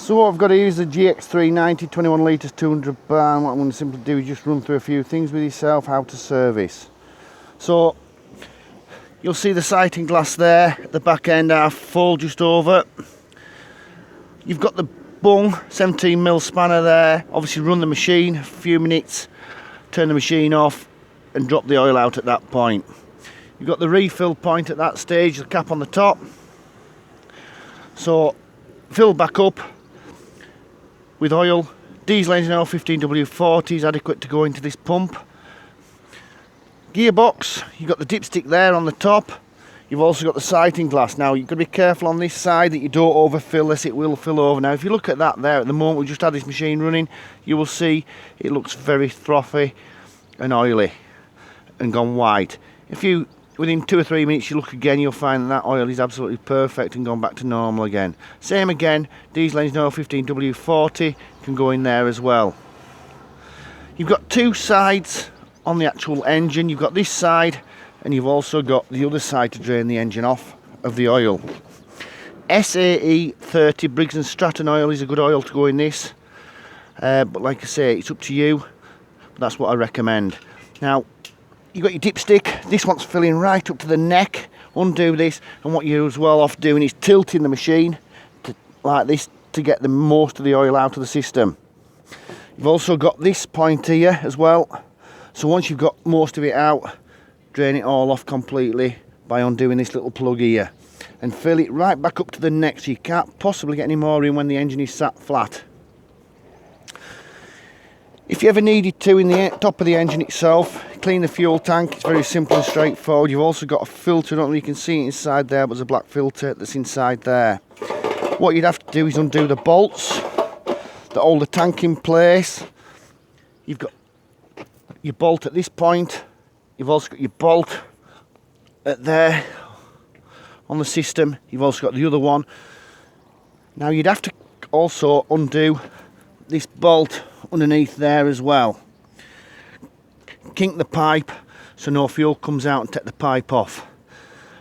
So what I've got here is the Gx390 21 litres 200 bar. What I'm going to simply do is just run through a few things with yourself, how to service. So you'll see the sighting glass there at the back end half full, just over. You've got the bung 17mm spanner there. Obviously run the machine a few minutes, turn the machine off and drop the oil out at that point. You've got the refill point at that stage, the cap on the top. So fill back up with oil. Diesel engine oil 15W40 is adequate to go into this pump. Gearbox, you've got the dipstick there on the top. You've also got the sighting glass. Now you've got to be careful on this side that you don't overfill this, it will fill over. Now if you look at that there, at the moment we just had this machine running, you will see it looks very frothy and oily and gone white. If you, within 2 or 3 minutes you look again, you'll find that oil is absolutely perfect and gone back to normal again. Same again, diesel engine oil 15W40 can go in there as well. You've got two sides on the actual engine. You've got this side and you've also got the other side to drain the engine off of the oil. SAE 30 Briggs & Stratton oil is a good oil to go in this, but like I say, it's up to you, but that's what I recommend. Now you've got your dipstick, this one's filling right up to the neck. Undo this, and what you're as well off doing is tilting the machine like this to get the most of the oil out of the system. You've also got this point here as well, so once you've got most of it out, drain it all off completely by undoing this little plug here and fill it right back up to the neck, so you can't possibly get any more in when the engine is sat flat. If you ever needed to, in the top of the engine itself, clean the fuel tank. It's very simple and straightforward. You've also got a filter, I don't know if you can see it inside there, but there's a black filter that's inside there. What you'd have to do is undo the bolts that hold the tank in place. You've got your bolt at this point. You've also got your bolt at there on the system. You've also got the other one. Now you'd have to also undo this bolt underneath there as well. Kink the pipe so no fuel comes out, and take the pipe off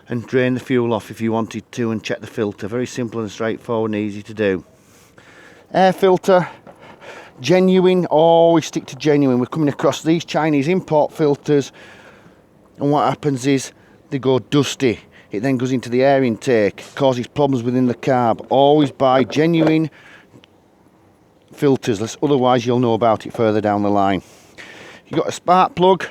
and drain the fuel off if you wanted to, and check the filter. Very simple and straightforward and easy to do. Air filter, genuine, always stick to genuine. We're coming across these Chinese import filters and what happens is they go dusty. It then goes into the air intake, causes problems within the carb. Always buy genuine filters, otherwise you'll know about it further down the line. You've got a spark plug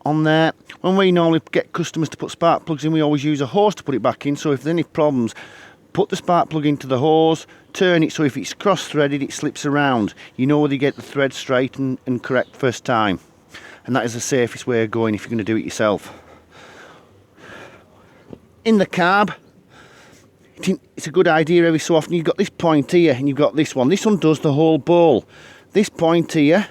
on there. When we normally get customers to put spark plugs in, we always use a hose to put it back in, so if there's any problems, put the spark plug into the hose, turn it so if it's cross-threaded it slips around. You know whether you get the thread straight and correct first time, and that is the safest way of going if you're going to do it yourself. In the carb, it's a good idea every so often. You've got this point here and you've got this one. This one does the whole bowl. This point here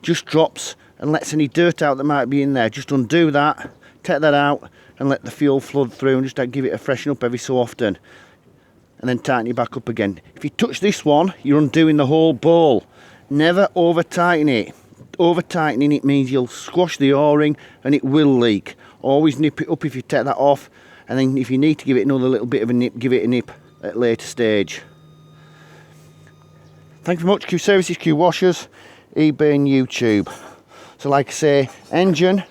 just drops and lets any dirt out that might be in there. Just undo that, take that out and let the fuel flood through, and just give it a freshen up every so often, and then tighten it back up again. If you touch this one, you're undoing the whole bowl. Never over tighten it. Over tightening it means you'll squash the o-ring and it will leak. Always nip it up if you take that off, and then if you need to give it another little bit of a nip, give it a nip at a later stage. Thank you very much. Q Services, Qwashers, eBay and YouTube. So like I say, engine,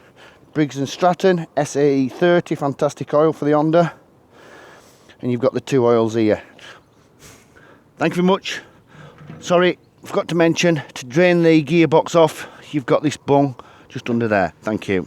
Briggs & Stratton, SAE 30, fantastic oil for the Honda. And you've got the two oils here. Thank you very much. Sorry, forgot to mention, to drain the gearbox off, you've got this bung just under there. Thank you.